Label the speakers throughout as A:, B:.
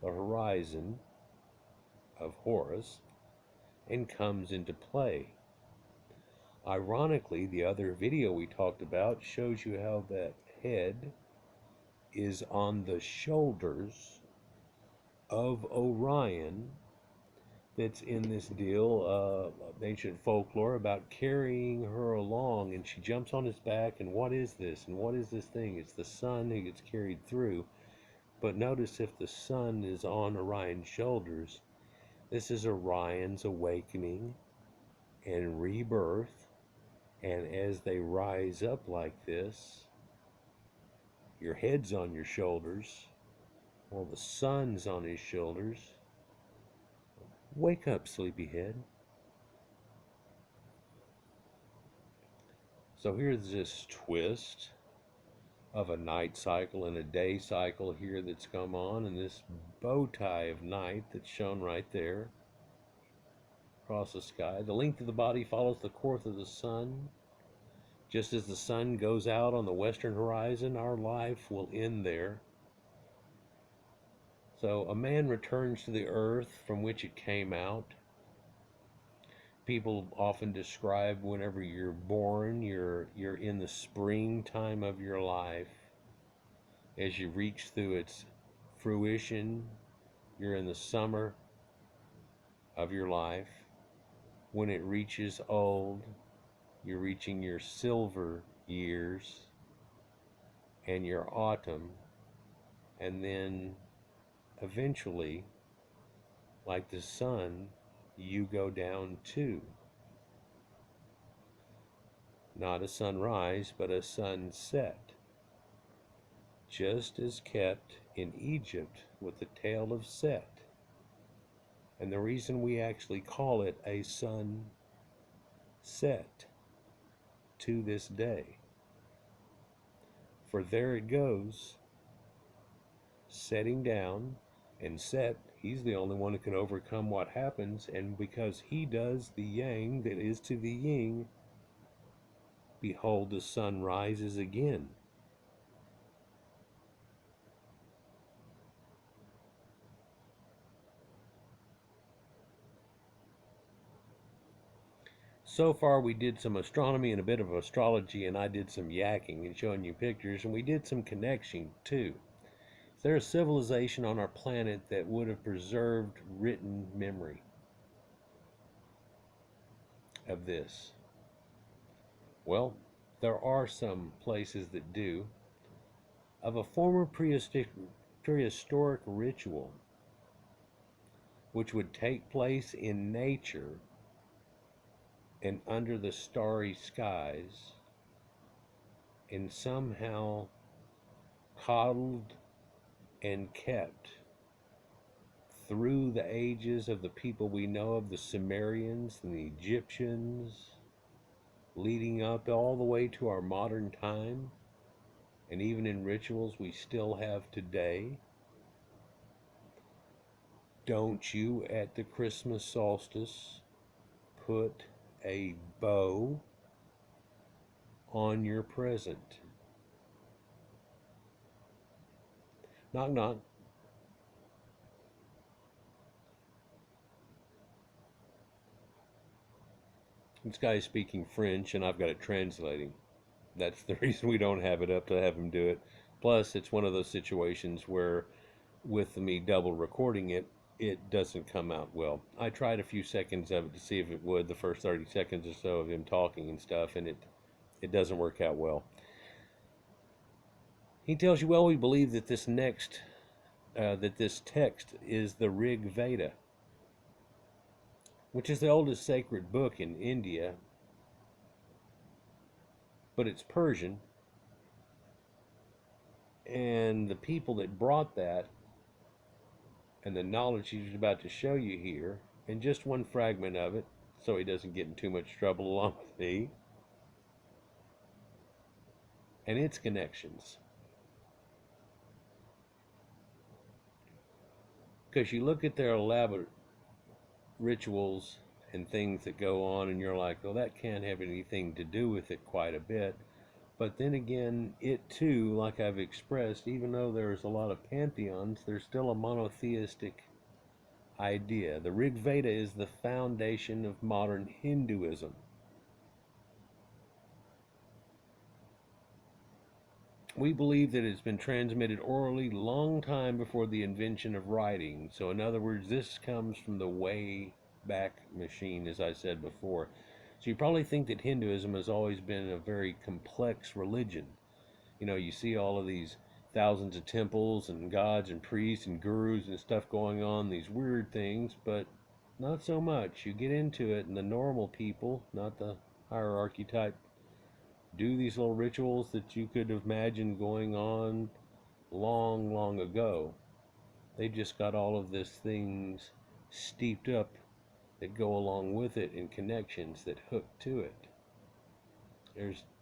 A: the horizon of Horus and comes into play. Ironically, the other video we talked about shows you how that head is on the shoulders of Orion. That's in this deal of ancient folklore about carrying her along, and she jumps on his back, and what is this? And what is this thing? It's the sun who gets carried through. But notice if the sun is on Orion's shoulders, this is Orion's awakening and rebirth. And as they rise up like this, your head's on your shoulders, while the sun's on his shoulders. Wake up, sleepyhead. So here's this twist of a night cycle and a day cycle here that's come on, and this bow tie of night that's shown right there across the sky. The length of the body follows the course of the sun. Just as the sun goes out on the western horizon, our life will end there. So a man returns to the earth from which it came out. People often describe whenever you're born, you're in the springtime of your life. As you reach through its fruition, you're in the summer of your life. When it reaches old, you're reaching your silver years and your autumn, and then eventually, like the sun, you go down too. Not a sunrise, but a sunset, just as kept in Egypt with the tale of Set. And the reason we actually call it a sunset to this day, for there it goes, setting down, and Set, he's the only one who can overcome what happens, and because he does the yang that is to the yin, behold, the sun rises again. So far we did some astronomy and a bit of astrology, and I did some yakking and showing you pictures, and we did some connection too. Is there a civilization on our planet that would have preserved written memory of this? Well, there are some places that do. Of a former prehistoric ritual which would take place in nature and under the starry skies, and somehow coddled and kept through the ages of the people we know of, the Sumerians and the Egyptians, leading up all the way to our modern time, and even in rituals we still have today. Don't you, at the Christmas solstice, put a bow on your present? Knock, knock. This guy is speaking French, and I've got it translating. That's the reason we don't have it up, to have him do it. Plus, it's one of those situations where, with me double recording it, it doesn't come out well. I tried a few seconds of it to see if it would, the first 30 seconds or so of him talking and stuff, and it doesn't work out well. He tells you, well, we believe that this text is the Rig Veda, which is the oldest sacred book in India, but it's Persian, and the people that brought that and the knowledge he's about to show you here, and just one fragment of it, so he doesn't get in too much trouble along with me, and its connections. Because you look at their elaborate rituals and things that go on, and you're like, well, that can't have anything to do with it quite a bit. But then again, it too, like I've expressed, even though there's a lot of pantheons, there's still a monotheistic idea. The Rig Veda is the foundation of modern Hinduism. We believe that it's been transmitted orally long time before the invention of writing. So in other words, this comes from the way back machine, as I said before. So you probably think that Hinduism has always been a very complex religion. You know, you see all of these thousands of temples and gods and priests and gurus and stuff going on, these weird things, but not so much. You get into it, and the normal people, not the hierarchy type, do these little rituals that you could imagine going on long, long ago. They just got all of these things steeped up that go along with it and connections that hook to it.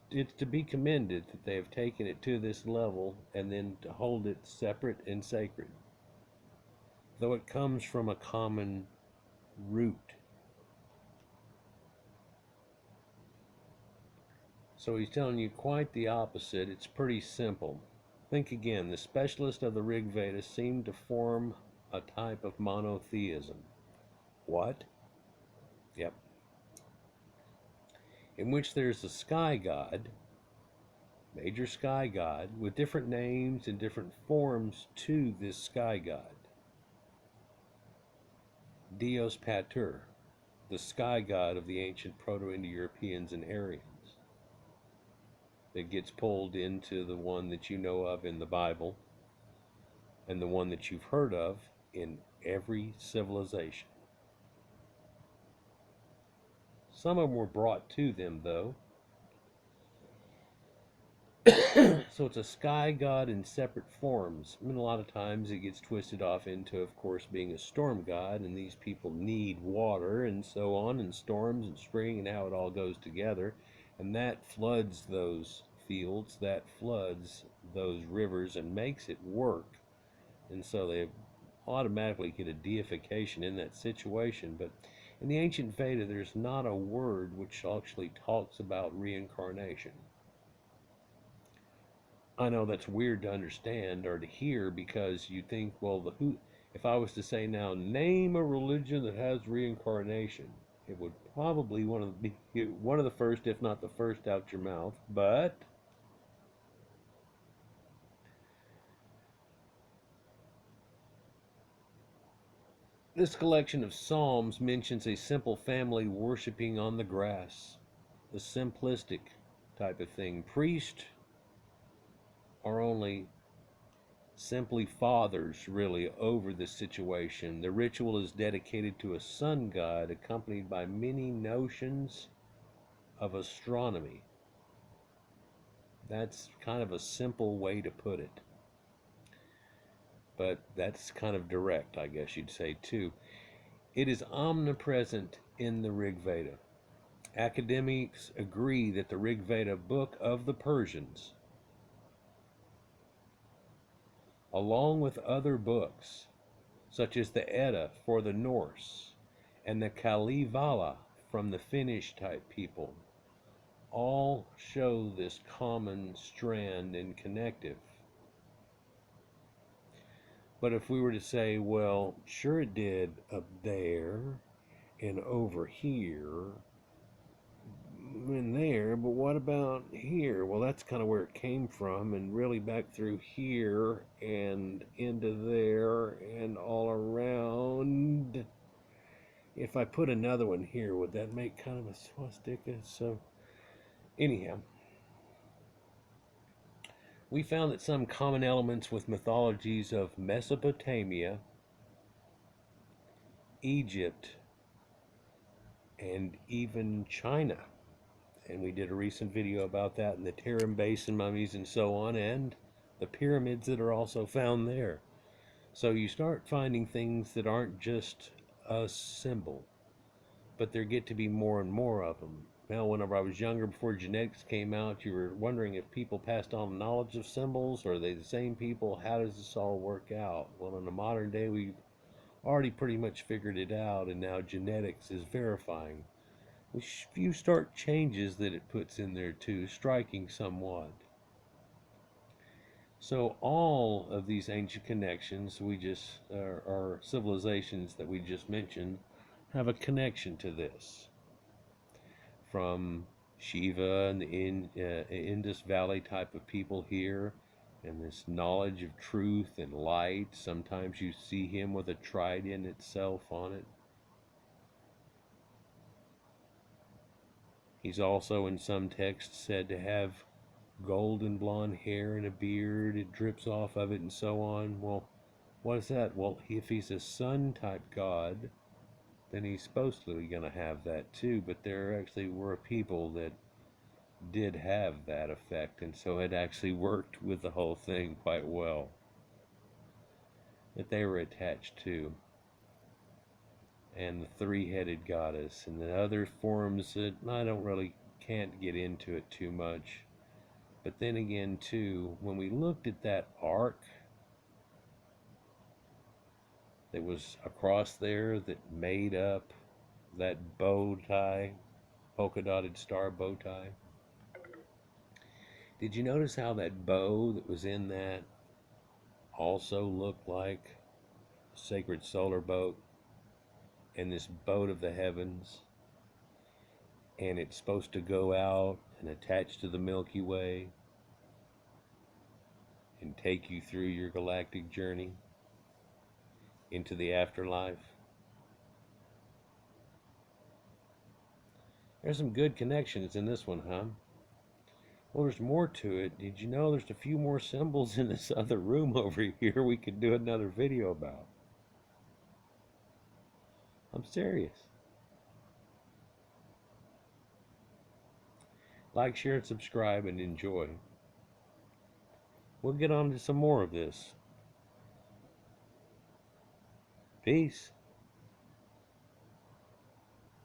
A: It's to be commended that they have taken it to this level and then to hold it separate and sacred, though it comes from a common root. So he's telling you quite the opposite. It's pretty simple. Think again. The specialists of the Rig Veda seem to form a type of monotheism. What? Yep. In which there's a sky god, major sky god, with different names and different forms to this sky god. Dios Pater, the sky god of the ancient Proto-Indo-Europeans and Aryans, that gets pulled into the one that you know of in the Bible and the one that you've heard of in every civilization. Some of them were brought to them, though. So it's a sky god in separate forms. I mean, a lot of times it gets twisted off into, of course, being a storm god, and these people need water and so on, and storms and spring and how it all goes together. And that floods those fields, that floods those rivers and makes it work. And so they automatically get a deification in that situation. But in the ancient Veda, there's not a word which actually talks about reincarnation. I know that's weird to understand or to hear, because you think, well, if I was to say now, name a religion that has reincarnation, it would probably one of the first, if not the first, out your mouth. But this collection of psalms mentions a simple family worshiping on the grass, the simplistic type of thing. Priests are only simply fathers, really, over the situation. The ritual is dedicated to a sun god, accompanied by many notions of astronomy. That's kind of a simple way to put it, but that's kind of direct, I guess you'd say, too. It is omnipresent in the Rig Veda. Academics agree that the Rig Veda, book of the Persians, along with other books such as the Edda for the Norse and the Kalevala from the Finnish type people, all show this common strand and connective. But if we were to say, well, sure it did up there and over here and there, but what about here? Well, that's kind of where it came from, and really back through here and into there and all around. If I put another one here, would that make kind of a swastika? So anyhow, we found that some common elements with mythologies of Mesopotamia, Egypt, and even China. And we did a recent video about that, and the Tarim Basin mummies and so on, and the pyramids that are also found there. So you start finding things that aren't just a symbol, but there get to be more and more of them. Now, whenever I was younger, before genetics came out, you were wondering if people passed on knowledge of symbols, or are they the same people? How does this all work out? Well, in the modern day, we've already pretty much figured it out, and now genetics is verifying with few stark changes that it puts in there too, striking somewhat. So all of these ancient connections our civilizations that we just mentioned, have a connection to this. From Shiva and the Indus Valley type of people here, and this knowledge of truth and light. Sometimes you see him with a trident itself on it. He's also in some texts said to have golden blonde hair and a beard. It drips off of it and so on. Well, what is that? Well, if he's a sun type god, then he's supposed to be going to have that too. But there actually were people that did have that effect, and so it actually worked with the whole thing quite well, that they were attached to. And the three-headed goddess, and the other forms that I can't get into it too much. But then again too, when we looked at that arc that was across there that made up that bow tie, polka dotted star bow tie, did you notice how that bow that was in that also looked like a sacred solar boat and this boat of the heavens? And it's supposed to go out and attach to the Milky Way and take you through your galactic journey into the afterlife. There's some good connections in this one, huh? Well, there's more to it. Did you know there's a few more symbols in this other room over here we could do another video about? I'm serious. Like, share, and subscribe, and enjoy. We'll get on to some more of this. Peace.